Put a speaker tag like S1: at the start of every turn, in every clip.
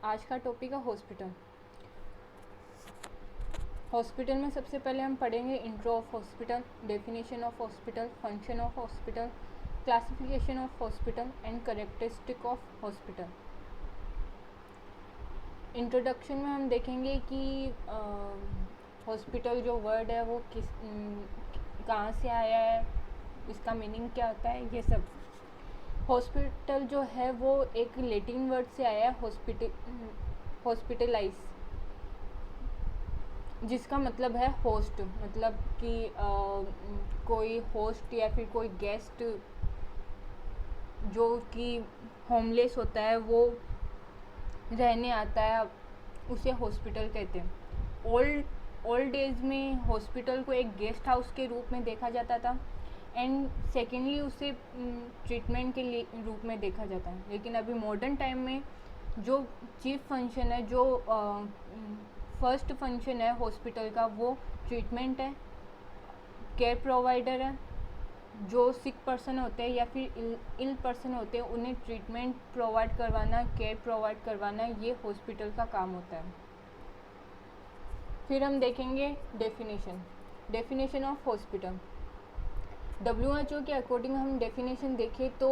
S1: आज का टॉपिक है हॉस्पिटल। हॉस्पिटल में सबसे पहले हम पढ़ेंगे intro of hospital, definition of hospital, function of hospital, classification of hospital and characteristic of hospital. Introduction में हम देखेंगे कि हॉस्पिटल जो वर्ड है वो कहाँ से आया है, इसका मीनिंग क्या होता है, ये सब। हॉस्पिटल जो है वो एक लैटिन वर्ड से आया है, हॉस्पिटलाइज, जिसका मतलब है होस्ट, मतलब कि कोई होस्ट या फिर कोई गेस्ट जो कि होमलेस होता है वो रहने आता है, उसे हॉस्पिटल कहते हैं। ओल्ड एज में हॉस्पिटल को एक गेस्ट हाउस के रूप में देखा जाता था एंड सेकेंडली उसे ट्रीटमेंट के लिए रूप में देखा जाता है। लेकिन अभी मॉडर्न टाइम में जो चीफ फंक्शन है, जो फर्स्ट फंक्शन है हॉस्पिटल का, वो ट्रीटमेंट है, केयर प्रोवाइडर है। जो सिक पर्सन होते हैं या फिर इल पर्सन होते हैं उन्हें ट्रीटमेंट प्रोवाइड करवाना, केयर प्रोवाइड करवाना, ये हॉस्पिटल का काम होता है। फिर हम देखेंगे डेफिनेशन ऑफ हॉस्पिटल। WHO के अकॉर्डिंग हम डेफिनेशन देखें तो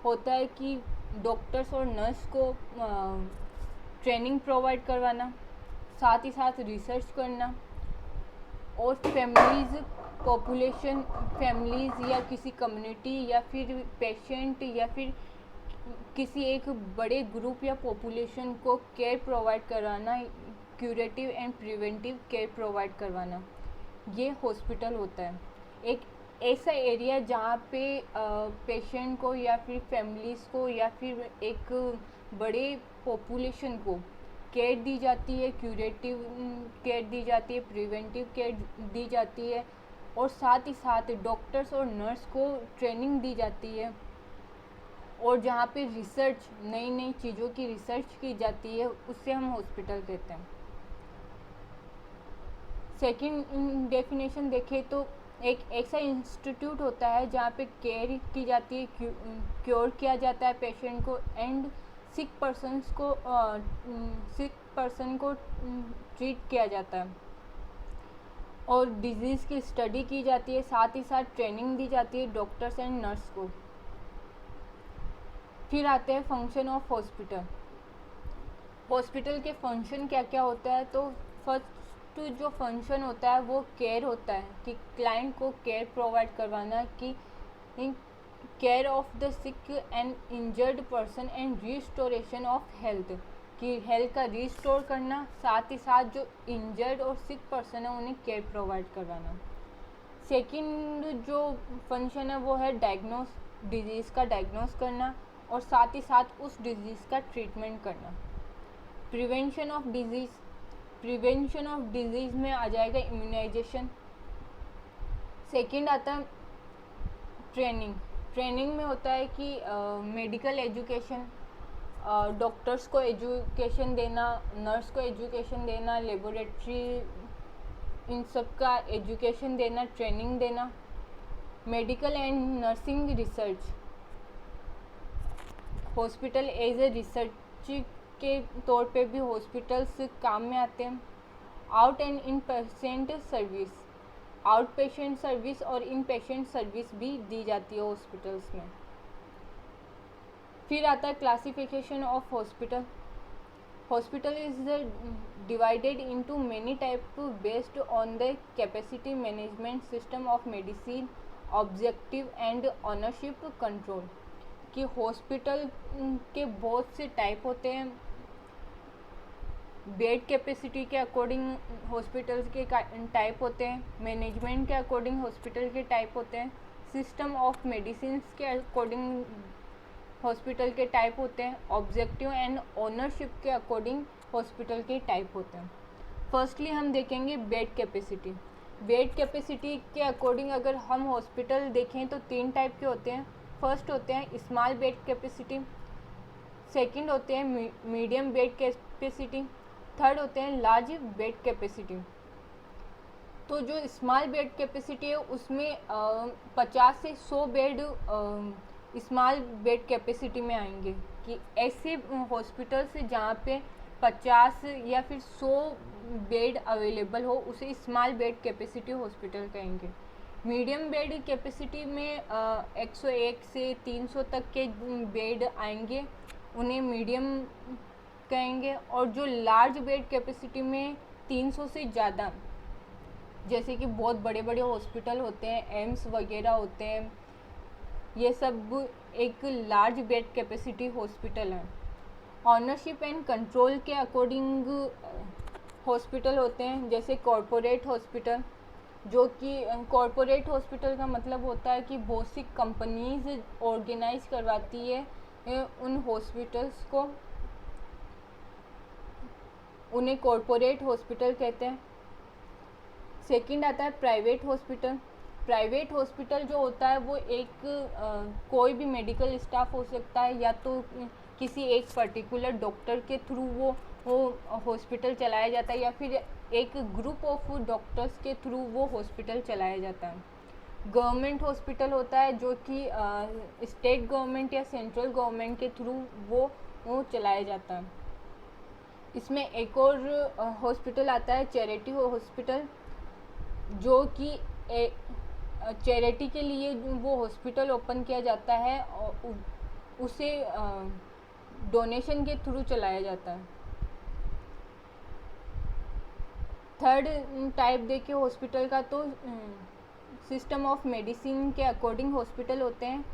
S1: होता है कि डॉक्टर्स और नर्स को ट्रेनिंग प्रोवाइड करवाना, साथ ही साथ रिसर्च करना, और फैमिलीज़ या किसी कम्युनिटी या फिर पेशेंट या फिर किसी एक बड़े ग्रुप या पॉपुलेशन को केयर प्रोवाइड करवाना, curative and preventive care provide करवाना, ये हॉस्पिटल होता है। एक ऐसा एरिया जहाँ पे पेशेंट को या फिर फैमिलीज़ को या फिर एक बड़े पॉपुलेशन को केयर दी जाती है, क्यूरेटिव केयर दी जाती है, प्रिवेंटिव केयर दी जाती है, और साथ ही साथ डॉक्टर्स और नर्स को ट्रेनिंग दी जाती है, और जहाँ पे रिसर्च, नई नई चीज़ों की रिसर्च की जाती है, उससे हम हॉस्पिटल कहते हैं। सेकंड डेफिनेशन देखें तो एक ऐसा इंस्टीट्यूट होता है जहाँ पे केयर की जाती है, क्योर किया जाता है पेशेंट को, एंड सिक पर्सन को ट्रीट किया जाता है, और डिजीज़ की स्टडी की जाती है, साथ ही साथ ट्रेनिंग दी जाती है डॉक्टर्स एंड नर्स को। फिर आते हैं फंक्शन ऑफ हॉस्पिटल। हॉस्पिटल के फंक्शन क्या क्या होता है, तो फर्स्ट जो फंक्शन होता है वो केयर होता है, कि क्लाइंट को केयर प्रोवाइड करवाना, कि care of the sick and injured person and restoration of health, कि हेल्थ का रिस्टोर करना, साथ ही साथ जो इंजर्ड और सिक पर्सन है उन्हें केयर प्रोवाइड करवाना। सेकंड जो फंक्शन है वो है डिजीज़ का डायग्नोस करना, और साथ ही साथ उस डिजीज़ का ट्रीटमेंट करना। प्रिवेंशन ऑफ डिजीज़ में आ जाएगा इम्यूनाइजेशन। सेकंड आता है ट्रेनिंग में होता है कि मेडिकल एजुकेशन, डॉक्टर्स को एजुकेशन देना, नर्स को एजुकेशन देना, लेबोरेटरी, इन सब का एजुकेशन देना, ट्रेनिंग देना। Medical and nursing research, hospital as a research के तौर पे भी हॉस्पिटल्स काम में आते हैं। Out and in patient service और इन पेशेंट सर्विस भी दी जाती है हॉस्पिटल्स में। फिर आता है classification of hospital. Hospital is divided into many type based on the capacity management system of medicine, objective and ownership control, कि हॉस्पिटल के बहुत से टाइप होते हैं। बेड कैपेसिटी के अकॉर्डिंग हॉस्पिटल के टाइप होते हैं, मैनेजमेंट के अकॉर्डिंग हॉस्पिटल के टाइप होते हैं, सिस्टम ऑफ मेडिसिन के अकॉर्डिंग हॉस्पिटल के टाइप होते हैं, ऑब्जेक्टिव एंड ओनरशिप के अकॉर्डिंग हॉस्पिटल के टाइप होते हैं। फर्स्टली हम देखेंगे बेड कैपेसिटी। बेड कैपेसिटी के अकॉर्डिंग अगर हम हॉस्पिटल देखें तो 3 टाइप के होते हैं। फर्स्ट होते हैं स्मॉल बेड कैपेसिटी, सेकंड होते हैं मीडियम बेड कैपेसिटी, थर्ड होते हैं लार्ज बेड कैपेसिटी। तो जो स्मॉल बेड कैपेसिटी है उसमें 50 से 100 बेड स्मॉल बेड कैपेसिटी में आएंगे, कि ऐसे हॉस्पिटल से जहाँ पे 50 या फिर 100 बेड अवेलेबल हो उसे स्मॉल बेड कैपेसिटी हॉस्पिटल कहेंगे। मीडियम बेड कैपेसिटी में 101 से 300 तक के बेड आएंगे, उन्हें मीडियम कहेंगे। और जो लार्ज बेड कैपेसिटी में 300 से ज़्यादा, जैसे कि बहुत बड़े बड़े हॉस्पिटल होते हैं, एम्स वगैरह होते हैं, ये सब एक लार्ज बेड कैपेसिटी हॉस्पिटल है। ऑनरशिप एंड कंट्रोल के अकॉर्डिंग हॉस्पिटल होते हैं, जैसे कॉरपोरेट हॉस्पिटल, जो कि कॉरपोरेट हॉस्पिटल का मतलब होता है कि बहुत सी कंपनीज ऑर्गेनाइज करवाती है उन हॉस्पिटल्स को, उन्हें कॉरपोरेट हॉस्पिटल कहते हैं। सेकंड आता है प्राइवेट हॉस्पिटल। प्राइवेट हॉस्पिटल जो होता है वो एक कोई भी मेडिकल स्टाफ हो सकता है, या तो किसी एक पर्टिकुलर डॉक्टर के थ्रू वो हॉस्पिटल चलाया जाता है, या फिर एक ग्रुप ऑफ डॉक्टर्स के थ्रू वो हॉस्पिटल चलाया जाता है। गवर्नमेंट हॉस्पिटल होता है जो कि स्टेट गवर्नमेंट या सेंट्रल गवर्नमेंट के थ्रू वो चलाया जाता है। इसमें एक और हॉस्पिटल आता है चैरिटी हॉस्पिटल, जो कि चैरिटी के लिए वो हॉस्पिटल ओपन किया जाता है और उसे डोनेशन के थ्रू चलाया जाता है। थर्ड टाइप देखिए हॉस्पिटल का, तो सिस्टम ऑफ मेडिसिन के अकॉर्डिंग हॉस्पिटल होते हैं।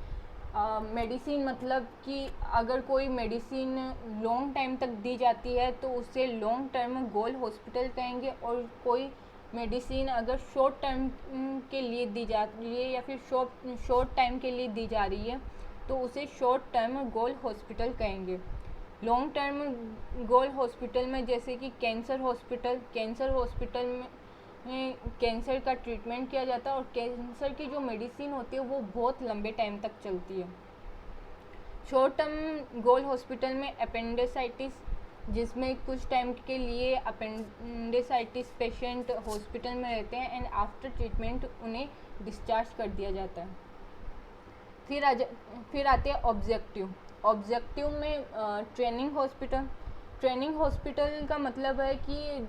S1: मेडिसिन मतलब कि अगर कोई मेडिसिन लॉन्ग टाइम तक दी जाती है तो उसे लॉन्ग टर्म गोल हॉस्पिटल कहेंगे, और कोई मेडिसिन अगर शॉर्ट टर्म के लिए दी जा रही है या फिर शॉर्ट टाइम के लिए दी जा रही है तो उसे शॉर्ट टर्म गोल हॉस्पिटल कहेंगे। लॉन्ग टर्म गोल हॉस्पिटल में जैसे कि कैंसर हॉस्पिटल में कैंसर का ट्रीटमेंट किया जाता है, और कैंसर की जो मेडिसिन होती है वो बहुत लंबे टाइम तक चलती है। शॉर्ट टर्म गोल हॉस्पिटल में अपेंडिसाइटिस, जिसमें कुछ टाइम के लिए अपेंडिसाइटिस पेशेंट हॉस्पिटल में रहते हैं एंड आफ्टर ट्रीटमेंट उन्हें डिस्चार्ज कर दिया जाता है। फिर आते हैं ऑब्जेक्टिव में ट्रेनिंग हॉस्पिटल का मतलब है कि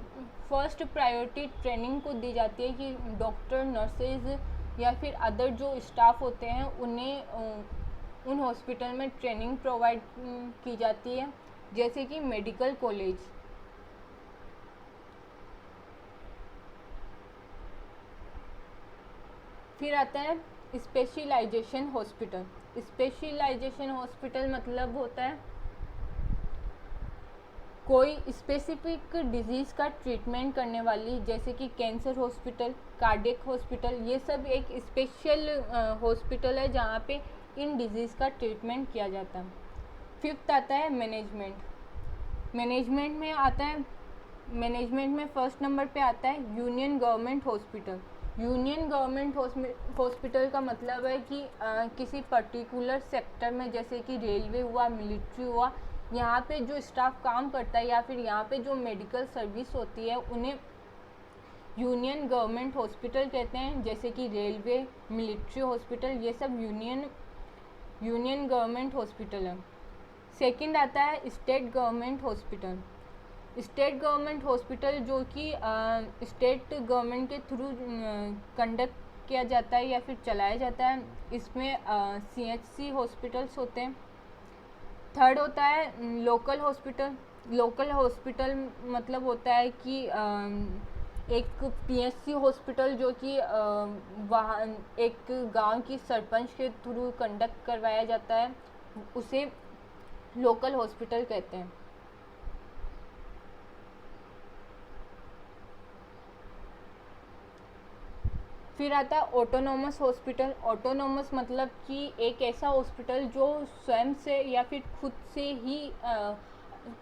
S1: फर्स्ट प्रायोरिटी ट्रेनिंग को दी जाती है कि डॉक्टर, नर्सेज या फिर अदर जो स्टाफ होते हैं उन्हें उन हॉस्पिटल में ट्रेनिंग प्रोवाइड की जाती है, जैसे कि मेडिकल कॉलेज। फिर आता है स्पेशलाइजेशन हॉस्पिटल मतलब होता है कोई स्पेसिफिक डिजीज़ का ट्रीटमेंट करने वाली, जैसे कि कैंसर हॉस्पिटल, कार्डियक हॉस्पिटल, ये सब एक स्पेशल हॉस्पिटल है जहाँ पे इन डिजीज़ का ट्रीटमेंट किया जाता है। फिफ्थ आता है मैनेजमेंट में फर्स्ट नंबर पे आता है यूनियन गवर्नमेंट हॉस्पिटल का मतलब है कि किसी पर्टिकुलर सेक्टर में, जैसे कि रेलवे हुआ, मिलिट्री हुआ, यहाँ पे जो स्टाफ काम करता है या फिर यहाँ पे जो मेडिकल सर्विस होती है उन्हें यूनियन गवर्नमेंट हॉस्पिटल कहते हैं, जैसे कि रेलवे, मिलिट्री हॉस्पिटल, ये सब यूनियन गवर्नमेंट हॉस्पिटल है। सेकंड आता है स्टेट गवर्नमेंट हॉस्पिटल जो कि स्टेट गवर्नमेंट के थ्रू कंडक्ट किया जाता है या फिर चलाया जाता है। इसमें CHC हॉस्पिटल्स होते हैं। थर्ड होता है लोकल हॉस्पिटल मतलब होता है कि एक PSC हॉस्पिटल जो कि वहाँ एक गांव की सरपंच के थ्रू कंडक्ट करवाया जाता है, उसे लोकल हॉस्पिटल कहते हैं। फिर आता है ऑटोनोमस मतलब कि एक ऐसा हॉस्पिटल जो स्वयं से या फिर खुद से ही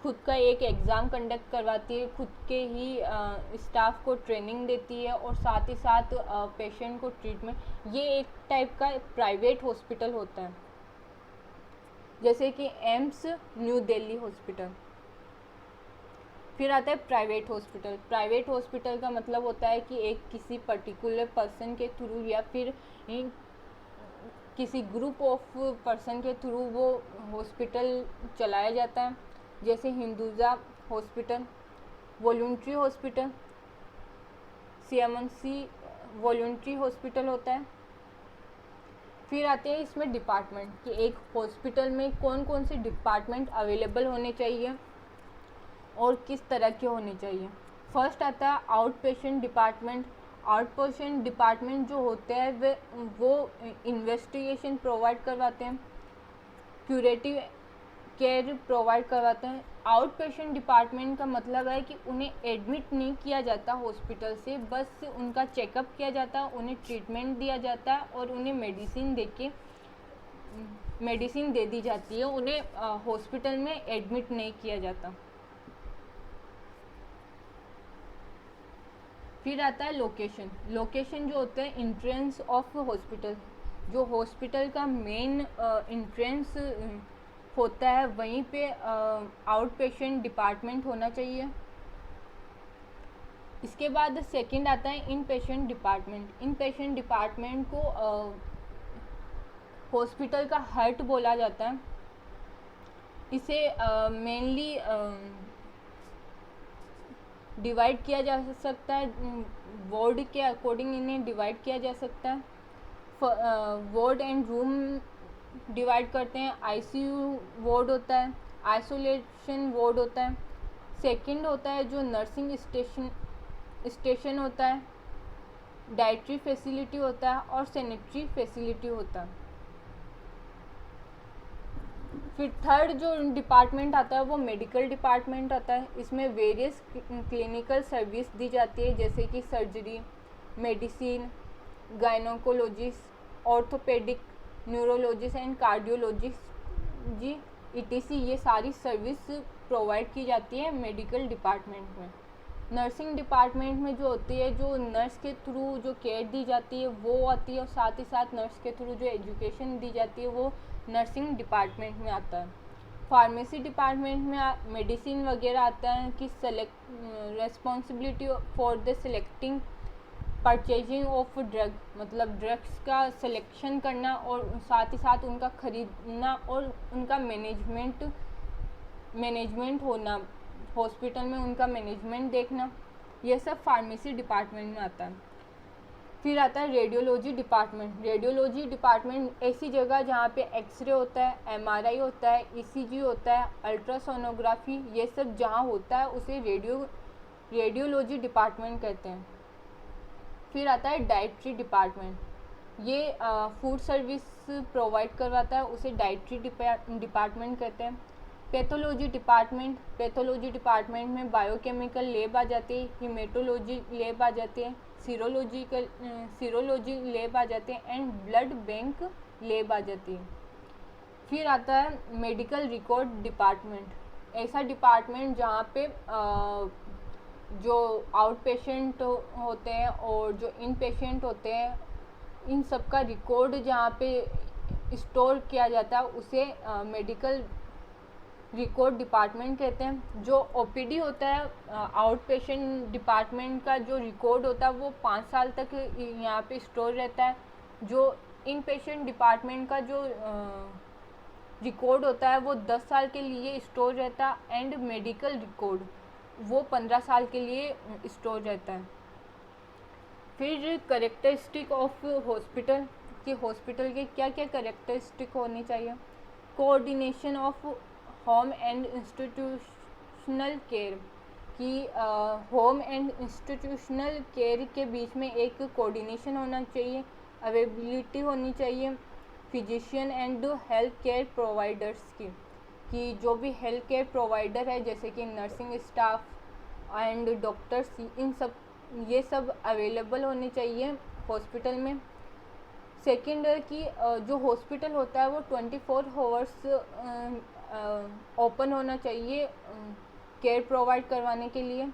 S1: खुद का एक एग्ज़ाम कंडक्ट करवाती है, खुद के ही स्टाफ को ट्रेनिंग देती है और साथ ही साथ पेशेंट को ट्रीटमेंट, ये एक टाइप का प्राइवेट हॉस्पिटल होता है, जैसे कि एम्स न्यू दिल्ली हॉस्पिटल। फिर आता है प्राइवेट हॉस्पिटल का मतलब होता है कि एक किसी पर्टिकुलर पर्सन के थ्रू या फिर किसी ग्रुप ऑफ पर्सन के थ्रू वो हॉस्पिटल चलाया जाता है, जैसे Hinduja hospital, voluntary hospital, CMC voluntary hospital होता है। फिर आते हैं इसमें डिपार्टमेंट कि एक हॉस्पिटल में कौन कौन से डिपार्टमेंट अवेलेबल होने चाहिए और किस तरह के होने चाहिए। फर्स्ट आता है out patient department. Out patient department जो होते हैं वो इन्वेस्टिगेशन प्रोवाइड करवाते हैं, क्यूरेटिव केयर प्रोवाइड करवाते हैं। आउट पेशेंट डिपार्टमेंट का मतलब है कि उन्हें एडमिट नहीं किया जाता हॉस्पिटल से, बस उनका चेकअप किया जाता है, उन्हें ट्रीटमेंट दिया जाता है और उन्हें मेडिसिन दे दी जाती है, उन्हें हॉस्पिटल में एडमिट नहीं किया जाता। फिर आता है लोकेशन। लोकेशन जो होते हैं इंट्रेंस ऑफ हॉस्पिटल, जो हॉस्पिटल का मेन इंट्रेंस होता है वहीं पे आउट पेशेंट डिपार्टमेंट होना चाहिए। इसके बाद सेकंड आता है इन पेशेंट डिपार्टमेंट। इन पेशेंट डिपार्टमेंट को हॉस्पिटल का हार्ट बोला जाता है। इसे मेनली डिवाइड किया जा सकता है, वार्ड के अकॉर्डिंग इन्हें डिवाइड किया जा सकता है। वार्ड एंड रूम डिवाइड करते हैं। ICU वार्ड होता है, आइसोलेशन वार्ड होता है। सेकंड होता है जो नर्सिंग स्टेशन होता है, डाइटरी फैसिलिटी होता है और सैनिटरी फैसिलिटी होता है। फिर थर्ड जो डिपार्टमेंट आता है वो मेडिकल डिपार्टमेंट आता है। इसमें वेरियस क्लिनिकल सर्विस दी जाती है, जैसे कि surgery, medicine, gynaecologist, orthopaedic, neurologist and cardiologist जी ETC, ये सारी सर्विस प्रोवाइड की जाती है मेडिकल डिपार्टमेंट में। नर्सिंग डिपार्टमेंट में जो होती है, जो नर्स के थ्रू जो केयर दी जाती है वो आती है, और साथ ही साथ नर्स के थ्रू जो एजुकेशन दी जाती है वो नर्सिंग डिपार्टमेंट में आता है। फार्मेसी डिपार्टमेंट में मेडिसिन वगैरह आता है कि responsibility for the selecting purchasing of drug, मतलब ड्रग्स का सिलेक्शन करना और साथ ही साथ उनका खरीदना और उनका मैनेजमेंट होना, हॉस्पिटल में उनका मैनेजमेंट देखना, ये सब फार्मेसी डिपार्टमेंट में आता है। फिर आता है रेडियोलॉजी डिपार्टमेंट। रेडियोलॉजी डिपार्टमेंट ऐसी जगह जहाँ पे एक्सरे होता है, MRI होता है, ECG होता है, अल्ट्रासोनोग्राफी, ये सब जहाँ होता है उसे रेडियोलॉजी डिपार्टमेंट कहते हैं। फिर आता है डाइटरी डिपार्टमेंट। ये फूड सर्विस प्रोवाइड करवाता है, उसे डाइटरी डिपार्टमेंट कहते हैं। Pathology department. पैथोलॉजी डिपार्टमेंट में बायोकेमिकल लैब आ जाती है, हीमेटोलॉजी लैब आ जाती है, सीरोलॉजी लैब आ जाते हैं एंड ब्लड बैंक लैब आ जाती है। फिर आता है मेडिकल रिकॉर्ड डिपार्टमेंट। ऐसा डिपार्टमेंट जहाँ पे जो आउट पेशेंट होते हैं और जो इन पेशेंट होते हैं, इन सब का रिकॉर्ड जहाँ पे स्टोर किया जाता है उसे मेडिकल रिकॉर्ड डिपार्टमेंट कहते हैं। जो OPD होता है आउट पेशेंट डिपार्टमेंट का, जो रिकॉर्ड होता है वो 5 साल तक यहाँ पे स्टोर रहता है। जो इन पेशेंट डिपार्टमेंट का जो रिकॉर्ड होता है वो 10 साल के लिए स्टोर रहता है एंड मेडिकल रिकॉर्ड वो 15 साल के लिए स्टोर रहता है। फिर करेक्टरिस्टिक ऑफ हॉस्पिटल, कि हॉस्पिटल के क्या क्या करेक्टरिस्टिक होनी चाहिए। Coordination of home and institutional care, कि होम एंड इंस्टीट्यूशनल केयर के बीच में एक कोऑर्डिनेशन होना चाहिए, अवेलेबिलिटी होनी चाहिए physician and health care providers की, कि जो भी हेल्थ केयर प्रोवाइडर है जैसे कि नर्सिंग स्टाफ एंड डॉक्टर्स, ये सब अवेलेबल होने चाहिए हॉस्पिटल में। सेकंड है कि जो हॉस्पिटल होता है वो 24 आवर्स ओपन होना चाहिए केयर प्रोवाइड करवाने के लिए।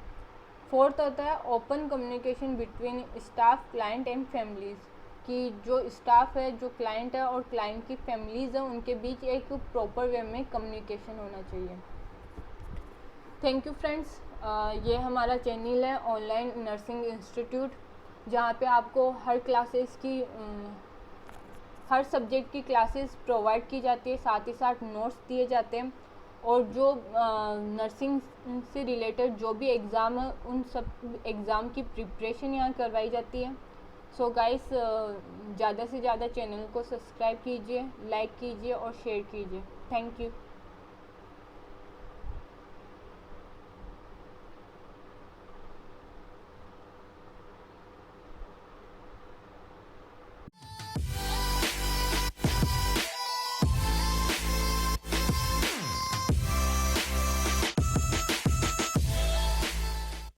S1: फोर्थ होता है open communication between staff, client and families, कि जो स्टाफ है, जो क्लाइंट है और क्लाइंट की फैमिलीज़ है, उनके बीच एक प्रॉपर वे में कम्युनिकेशन होना चाहिए। थैंक यू फ्रेंड्स, ये हमारा चैनल है ऑनलाइन नर्सिंग इंस्टीट्यूट, जहाँ पे आपको हर क्लासेस की हर सब्जेक्ट की क्लासेस प्रोवाइड की जाती है, साथ ही साथ नोट्स दिए जाते हैं, और जो नर्सिंग से रिलेटेड जो भी एग्ज़ाम है उन सब एग्ज़ाम की प्रिपरेशन यहाँ करवाई जाती है। सो गाइस, ज़्यादा से ज़्यादा चैनल को सब्सक्राइब कीजिए, लाइक कीजिए और शेयर कीजिए। Thank you.